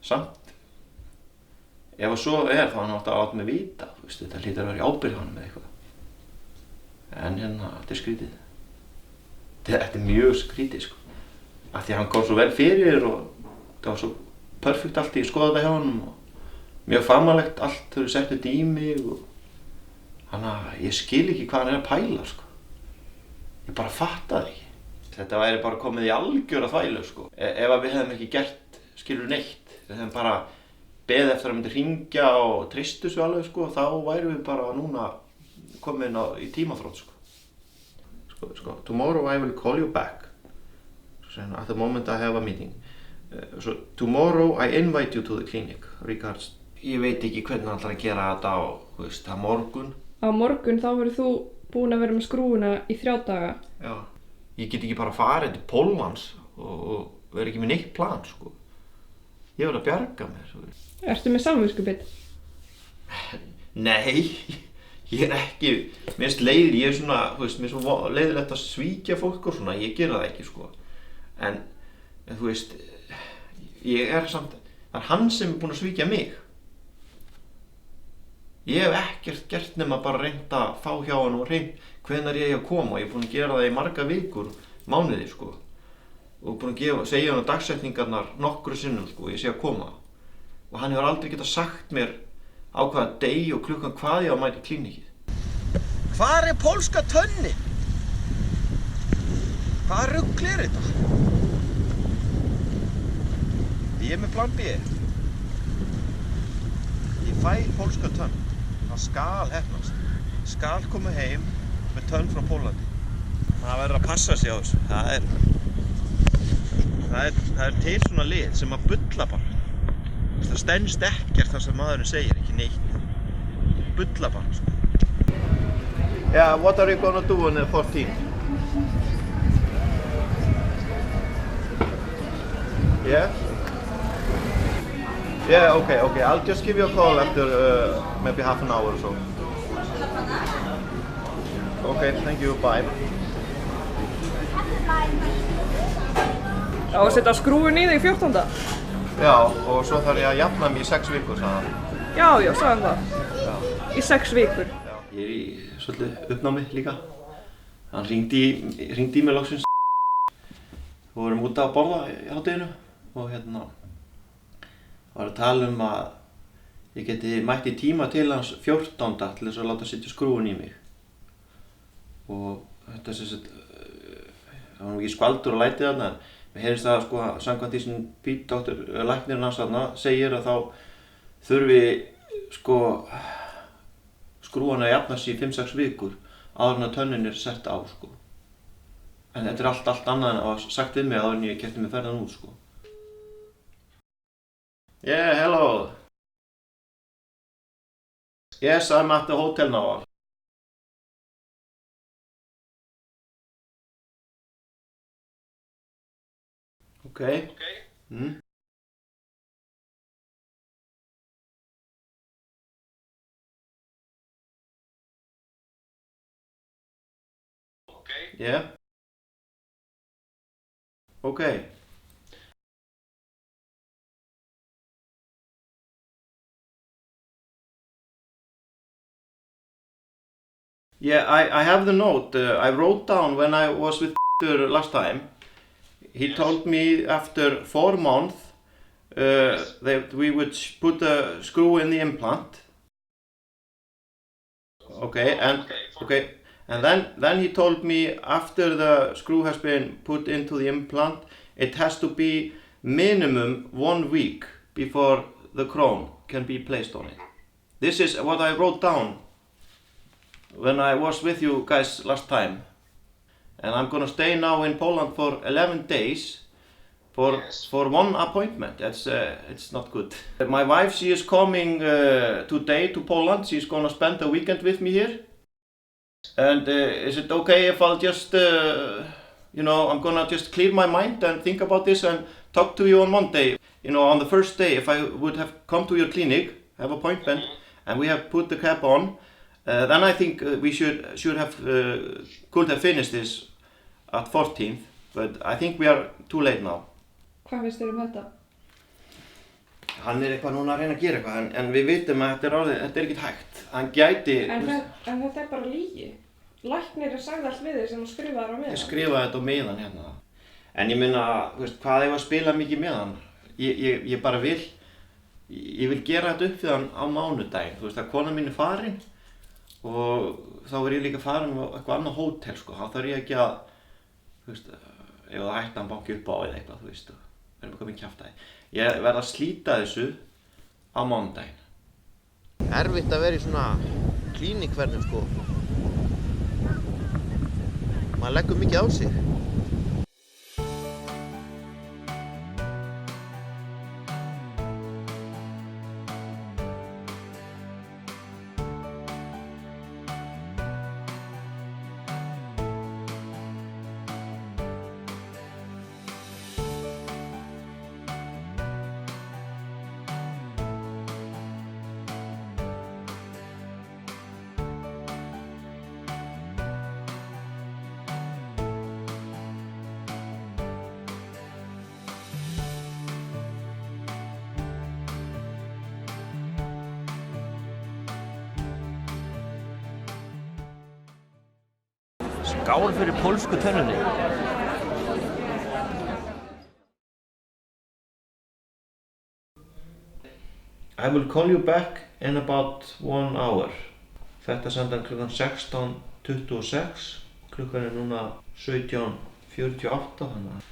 samt, ef svo er þá hann átt að láta mig vita, þetta hlýtur að vera í ábyrgð á honum eða eitthvað. En þetta er skrítið. Þetta er mjög skrítið af því að hann kom svo vel fyrir og það var svo perfekt allt í skoða þetta hjá honum og mjög fagmannlegt allt þau settu þetta í mig og þannig að ég skil ekki hvað hann að pæla sko. Ég bara fattaði ekki. Þetta væri bara komið í algjöra þvælu sko. Ef að við hefðum ekki gert skilur neitt, við hefðum bara beðið eftir að myndi hringja og treystu svo alveg sko, þá værum við bara núna komin í tímaþrótt sko. Sko, tomorrow I will call you back. At the moment I have a meeting. So tomorrow I invite you to the clinic. Regards. Ég veit ekki hvernig hann ætlar að gera þetta á morgun.
Á morgun þá verður þú búin að vera með skrúfuna í 3 daga.
Já. Ég get ekki bara farið til Póllands og vera ekki með neitt plan sko. Ég verð að bjarga mér.
Ertu með samviskubit?
Nei, ég er ekki, mér finnst leiðir, ég er svona, mér er svo leiðilegt að svíkja fólk og svona, ég gera það ekki sko. En þú veist, ég er samt, það er hann sem er búinn að svíkja mig. Ég hef ekkert gert nema bara reynt að fá hjá hann og reynt hvenær ég að koma. Ég er búinn að gera það í marga vikur, mánuði sko. Og búinn að segja hann dagsetningarnar nokkru sinnum sko, ég sé að koma. Og hann hefur aldrei getað sagt mér á hvaða degi og klukkan hvað ég á að mæta í klíníkið. Hvar er pólska tönnin? Hvaða rugl er þetta? Ég er með plan B. Ég fæ pólska tönn. Það skal heppnast. Skal koma heim með tönn frá Pólandi. Það verður að passa sig á þessu. Það er til svona lið sem að bulla bara. Það stenst ekkert það sem maðurinn segir, ekki neitt. Bulla bara sko. Yeah, what are you gonna do on the 14th? Yeah? Yeah, okay. I'll just give you a call after maybe half an hour or so. Okay, thank you, bye.
Já, að setja skrúfun í þig 14.
Já, og svo þarf ég að jafna mig í 6 vikur, sagði hann.
Já, sagði hann það.
Já.
Í 6 vikur.
Já, ég er í svolítið uppnámi líka. Hann hringdi í mig loksins. Við vorum úti að borða í hádeginu og var að tala um að ég geti mætt í tíma til hans 14. til þess að láta setja skrúfun í mig. Og þetta það var nú ekki skvaldur og lætið þarna, en mér heyrðist það sko samkvæmt því sem Pete, læknirinn hans þarna, segir að þá þurfi sko skrúfan að jafnast í 5-6 vikur áður en að tönnin er sett á sko. En þetta er allt annað en að hafa sagt við mig áður en ég keypti mig ferðan út sko. Yeah, hello. Yes, I'm at the hotel now. Okay. Mm. Okay. Yeah. Okay. Yeah, I have the note. I wrote down when I was with last time. He told me after 4 months that we would put a screw in the implant. Okay, and then he told me after the screw has been put into the implant, it has to be minimum 1 week before the crown can be placed on it. This is what I wrote down when I was with you guys last time. And I'm gonna stay now in Poland for 11 days for 1 appointment. It's not good. My wife, she is coming today to Poland. She's gonna spend the weekend with me here. And is it okay if I'll just, I'm gonna just clear my mind and think about this and talk to you on Monday. On the first day, if I would have come to your clinic, have an appointment, and we have put the cap on, then I think we could have finished this at 14th, but I think we are too late now.
Hvað finnst þér þetta?
Hann er eitthvað núna að reyna að gera eitthvað, en við vitum að þetta er ekkert hægt. Hann gæti...
En þetta bara lygi. Læknirinn sagði allt við þig sem þú skrifaðir á miðan.
Ég skrifaði þetta á miðan hérna. En ég meina, þú veist, hvað ef að spila mikið með hann? Ég bara vil gera þetta upp við hann á mánudaginn, þú veist að konan mín farin og þá ég líka farin á eitthvað annað hótel sko, þá þarf ég ekki að, þú veist, ef það hætti hann banki upp á eða eitthvað, þú veist, verðum eitthvað með kjaftaði. Ég verð að slíta þessu á mánudaginn. Erfitt að vera í svona klínikverðum sko. Maður leggur mikið á sig. Skál fyrir pólsku tönnunni. I will call you back in about 1 hour. Þetta sendi hann klukkan 16:26. Klukkan núna 17:48 þannig að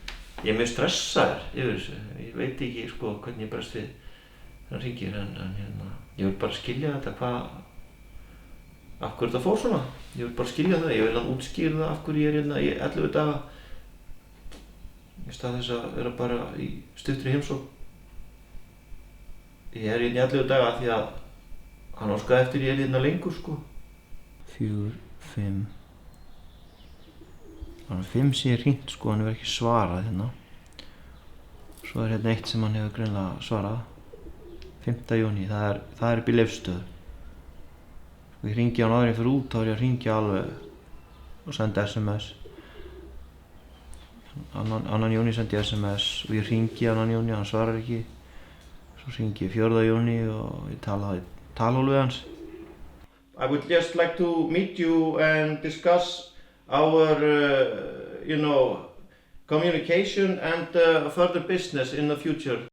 ég er mjög stressaður yfir þessu. Ég veit ekki sko hvernig ég bregst við þegar hann hringir en hérna, ég vil bara skilja þetta af hverju þetta fór svona. Ég vil bara skilja það, ég vil að útskýra það af hverju ég hérna í 11 daga í stað þess að vera bara í stuttri heimsókn. Ég hérna í 11 daga því að hann óskaði eftir ég hérna lengur sko. 4, 5 Það var 5 sem ég hringt sko, hann hefur ekki svarað hérna. Svo hérna eitt sem hann hefur greinilega svarað. 5. júní, það er upp í Leifsstöð. Ég hringi hann áður en ég fer út, þá er ég að hringja alveg og senda SMS. 2. júní sendi ég SMS og ég hringi 2. júní, hann svarar ekki. Svo hringi ég 4. júní og ég talaði við hans. I would just like to meet you and discuss our, communication and further business in the future.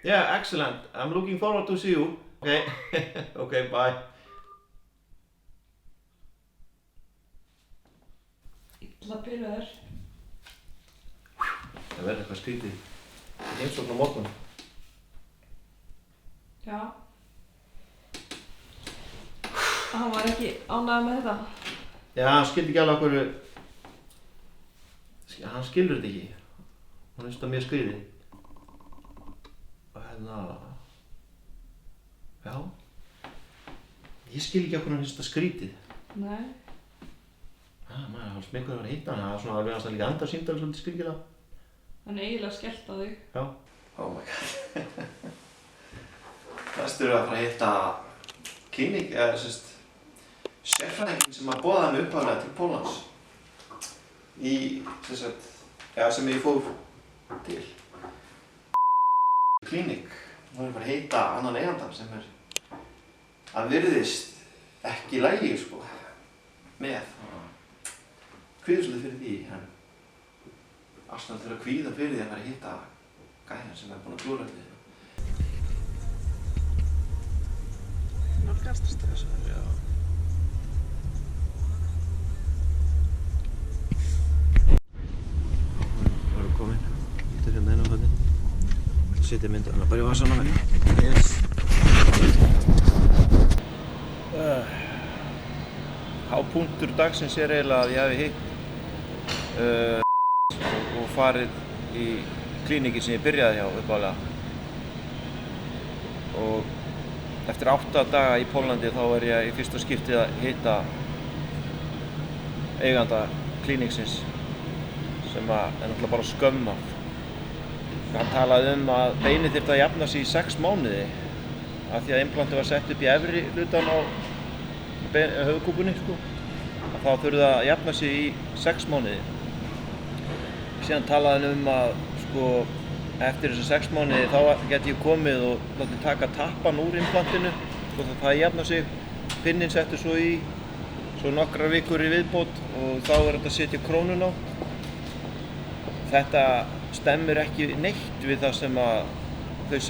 Yeah, excellent. I'm looking forward to see you. Okay, okay, bye.
Illa byrjaður.
Það verður eitthvað skrítið. Heimsókn á morgun.
Já. Hann var ekki ánægður með þetta.
Já, hann skildi ekki alveg af hverju. Hann skilur þetta ekki. Hann finnst það mjög skrítið. Og hérna. Já. Ég skil ekki af hverju hann finnst það skrítið.
Nei.
Maður var smekkur að vera að hitta hann. Það var svona alveg hans að líka andra símdala svolítið skringilega.
Hann er eiginlega skellt á þig.
Já. Oh my god. Þessur að fara að hitta klínik, eða sérfræðingin sem að boða mig upphaflega til Póllands. Sem ég fór til. Klínik. Nú er ég að fara að hitta annan eigandann sem að virðist ekki í lagi, sko, með. Kvíður svolítið fyrir því, en ástæðan til að kvíða fyrir því að fara að hitta gæjan sem er búinn að klúra allir. Nálgast stressaður, já. Nú erum við komin. Þetta er hérna inn á hodni. Setja myndarna bara í vasan á mig. Yes. Hápunktur dagsins er eiginlega að ég hafi hitt og farið í klíníki sem ég byrjaði hjá uppálega. Og eftir 8 daga í Póllandi þá er ég í fyrsta skiptið að hitta eiganda klíníksins sem er náttúrulega bara skömm af. Hann talaði að beinið þyrfti að jafna sig í 6 mánuði af því að implantið var sett upp í efri hlutan á höfuðkúpunni, sko. Þá þurfti að jafna sig í 6 mánuði. Síðan talaði hann að sko, eftir þessu 6 mánuði þá geti ég komið og látið taka tappan úr implantinu, sko, það jafna sig, pinninn settur svo í svo nokkrar vikur í viðbót og þá er þetta að setja krónun á. Þetta stemmir ekki neitt við það sem að þau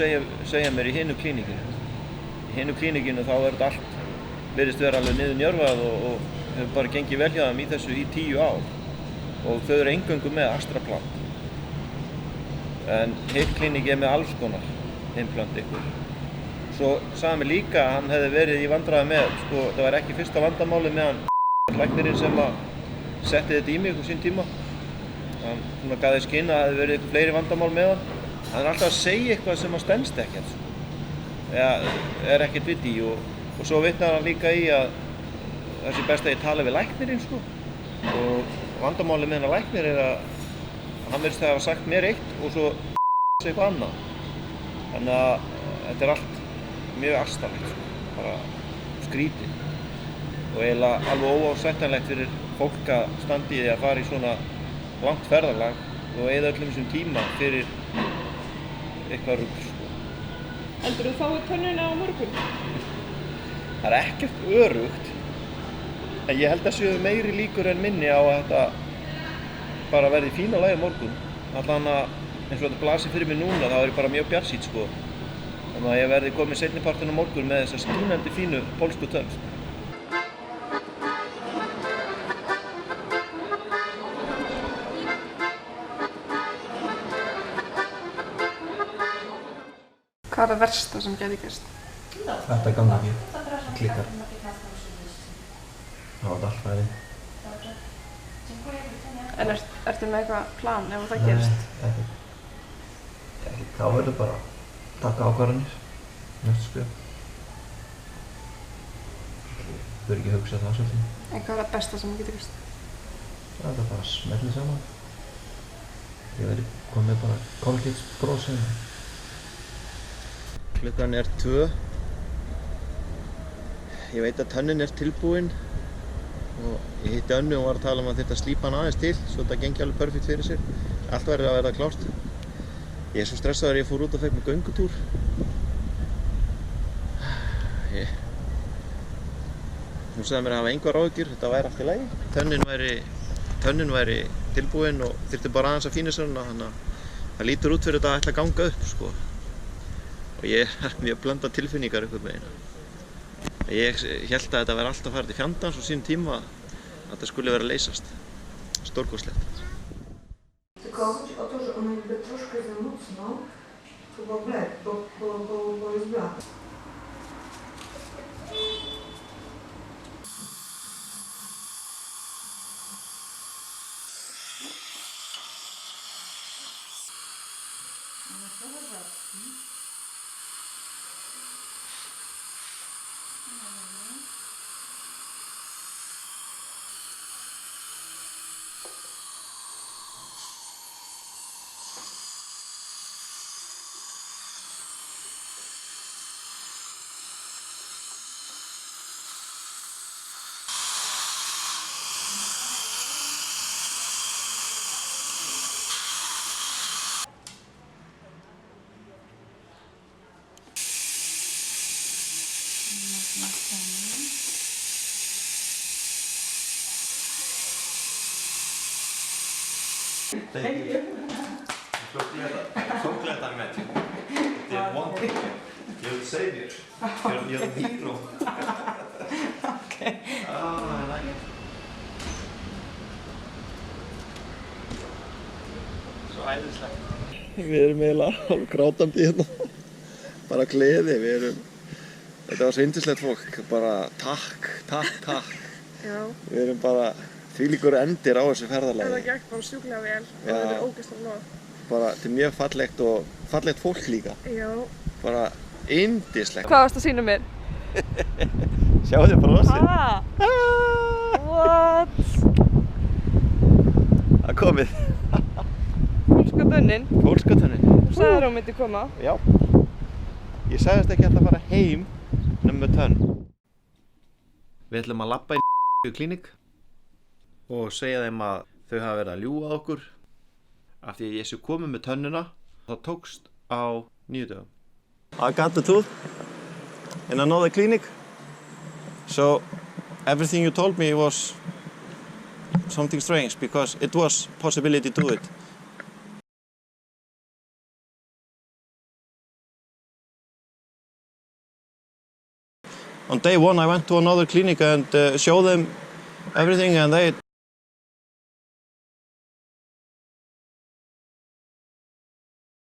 segja mér í hinu klínikinu. Í hinu klínikinu þá er þetta allt virðist vera alveg niður njörvað og hefur bara gengið vel hjá þeim í þessu í 10 ár. Og þau eru eingöngu með astraplan. En hitt klínik er með alls konar implant ykkur. Svo sagði mér líka að hann hefði verið í vandræði með, sko, það var ekki fyrsta vandamálið með hann læknirinn sem að setti þetta í mig á sín tíma. Hann svona gaf þess skyn að það hefði verið eitthvað fleiri vandamál með hann. Hann er alltaf að segja eitthvað sem að stenst ekkert, eða er ekkert vit í og svo vitnar hann líka í að það sé best að ég tala við læknirinn, sko. Og vandamálið með hennar læknir er að hann verðist að hafa sagt mér eitt og svo eitthvað annað. Þannig að þetta er allt mjög astalegt, sko, bara skrítið. Og eiginlega alveg óásættanlegt fyrir fólk að standa í því að fara í svona langt ferðalag og eyða öllum þessum tíma fyrir eitthvað rugl, sko.
Heldurðu þú fáið tönnuna á morgun?
Það er ekkert örugt, en ég held að séu meiri líkur en minni á að þetta bara verði í fína lagi morgun. Allan að eins og þetta blasir fyrir mig núna, þá er ég bara mjög bjartsýnn, sko. Þannig að ég verði komið seinnipartinn á morgun með þessa skínandi fínu pólsku tönn.
Hvað er það versta sem gæti gerst?
Þetta gangi ekki, klikkar. Það var allt færi.
En ertu með eitthvað plan ef það gerist?
Nei, ekki. Þá verður bara að taka ákvarðanir, næstu skref. Þú verður ekki að hugsa það svolítið.
En hvað er það besta sem getur gerst?
Það er bara að smelli saman. Ég verði komið bara Colgate-bros hérna.
Klukkan er 2. Ég veit að tönnin er tilbúin og ég hitti Önnu og var að tala um að þyrfti að slípa hann aðeins til svo þetta gengi alveg perfekt fyrir sér. Allt verður að verða klárt. Ég er svo stressaður að ég fór út og fekk mig göngutúr. Hún sagði mér að hafa engar áhyggjur, þetta væri allt í lagi. Tönnin væri tilbúin og þyrfti bara aðeins að fína sér hana, þannig að það lítur út fyrir þetta að ætla að ganga upp, sko. Og ég er mjög blanda tilfinningar einhvern veginn. Ég hélt að þetta væri alltaf farið til fjandans á sínum tíma að þetta skulle vera að leysast. Stórkostlegt.
Tylko chodzi o to, że ono jakby troszkę za mocno bo jest blad.
Thank you. So glad I met you. You're wonderful. You're the savior. You're the hero.
Okay.
Oh, I like it. Svo æðislegt. Við erum eiginlega hálf grátandi hérna. Bara gleði, þetta var svo yndislegt fólk. Bara takk.
Já.
Við erum bara þvílíkur endir á þessu ferðalagi.
Það gekk bara sjúklega vel og það er ógeðslega flott.
Bara þetta er mjög fallegt og fallegt fólk líka.
Já.
Bara yndislegt.
Hvað varst að sýna mér?
Sjáu þið brosið.
What?
Það er komið.
Pólska tönnin.
Pólska tönnin.
Þú sagðir að hún myndi koma.
Já. Ég sagðist ekki að fara heim nema með tönn. Við ætlum að labba í klínik og segja þeim að þau hafa verið að ljúga okkur af því að ég sé komið með tönnuna. Það tókst á 9 dögum. I got the tooth in another clinic. So everything you told me was something strange because it was possibility to do it. On day one, I went to another clinic and showed them everything, and they.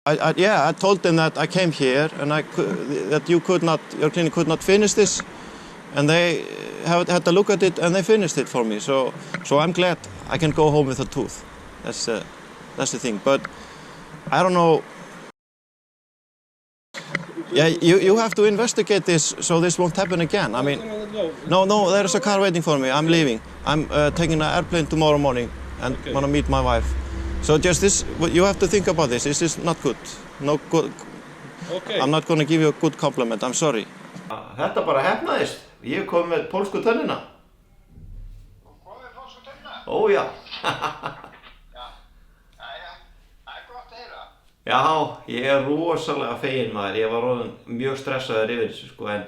I told them that I came here and that your clinic could not finish this, and they had to look at it and they finished it for me. So I'm glad I can go home with a tooth. That's the thing. But I don't know. Yeah, you have to investigate this so this won't happen again. I mean, no, there's a car waiting for me. I'm leaving. I'm taking an airplane tomorrow morning and want to meet my wife. So just this, you have to think about this. This is not good. No good. Okay. I'm not going to give you a good compliment. I'm sorry. Þetta bara hefnaðist. Ég kom með pólsku tönnina.
Hvað pólsku tönnina?
Ó já.
Gott að heyra.
Já, ég rosalega feginn maður. Ég var orðinn mjög stressaður yfir þessu sko, en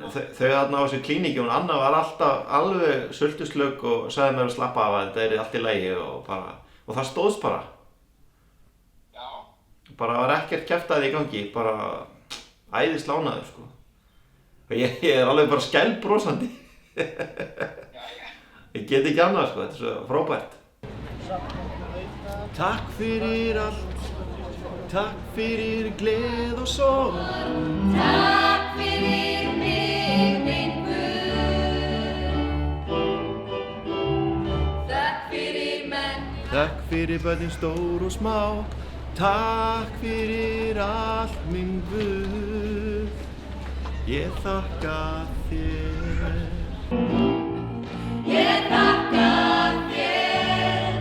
þau þarna á þessu klíníki, hún Anna var alltaf alveg sultuslögg og sagði mér að slappa af að þetta allt í lagi og það stóðst bara.
Já.
Bara var ekkert kjaftaði í gangi, bara æðislánaður sko. Og ég alveg bara skælbrosandi. Ég get ekki annað sko, þetta svo frábært. Takk fyrir allt, takk fyrir gleð og sorg.
Takk fyrir mig, minn Guð. Takk fyrir menn.
Takk fyrir börnin stór og smá. Takk fyrir allt, minn Guð. Ég þakka þér.
Ég þakka þér,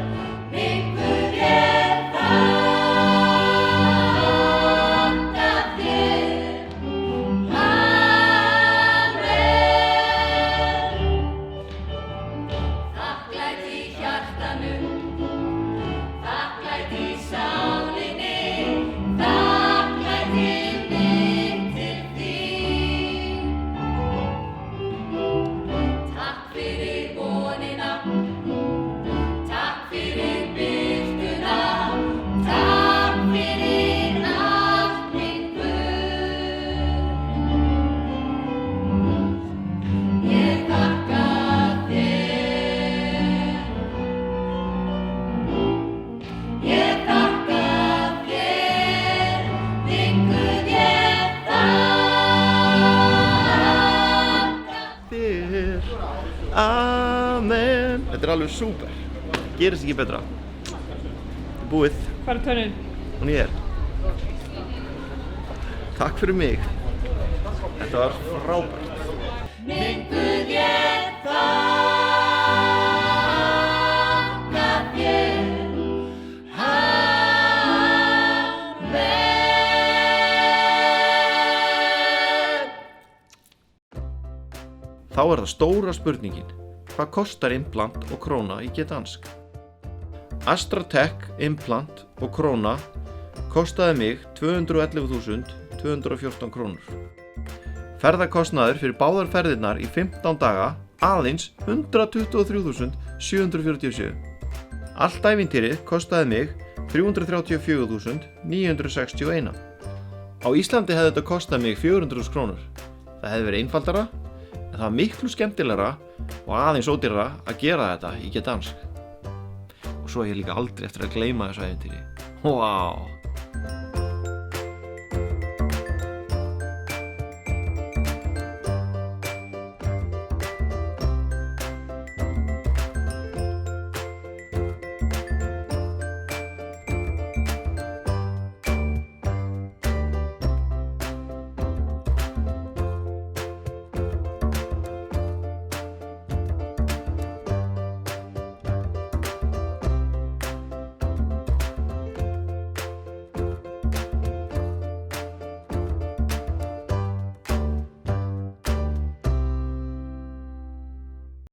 minn Guð, ég þakka þér. Amen. Þakklæti í hjartanu, þakklæti í sálinni, þakklæti mitt til þín. Takk fyrir vonina, takk fyrir birtuna, takk fyrir allt, minn Guð. Ég þakka þér. Ég þakka þér, minn Guð, ég þakka
Þér. Amen. Þetta alveg súper. Gerist ekki betra. Þetta búið.
Hvar tönnin?
Hún er. Takk fyrir mig. Þetta var frábært.
Minn Guð, ég þakka þér. Amen.
Þá það stóra spurningin. Hvað kostar implant og króna í Gdansk? AstraTech implant og króna kostaði mig 211.214 krónur. Ferðakostnaður fyrir báðar ferðirnar í 15 daga aðeins 123.747. Allt ævintýrið kostaði mig 334.961. Á Íslandi hefði þetta kostað mig 400.000 krónur. Það hefði verið einfaldara, en það var miklu skemmtilegra og aðeins ódýrara að gera þetta í Gdansk. Og svo hef ég líka aldrei eftir að gleyma þessu ævintýri. Vá!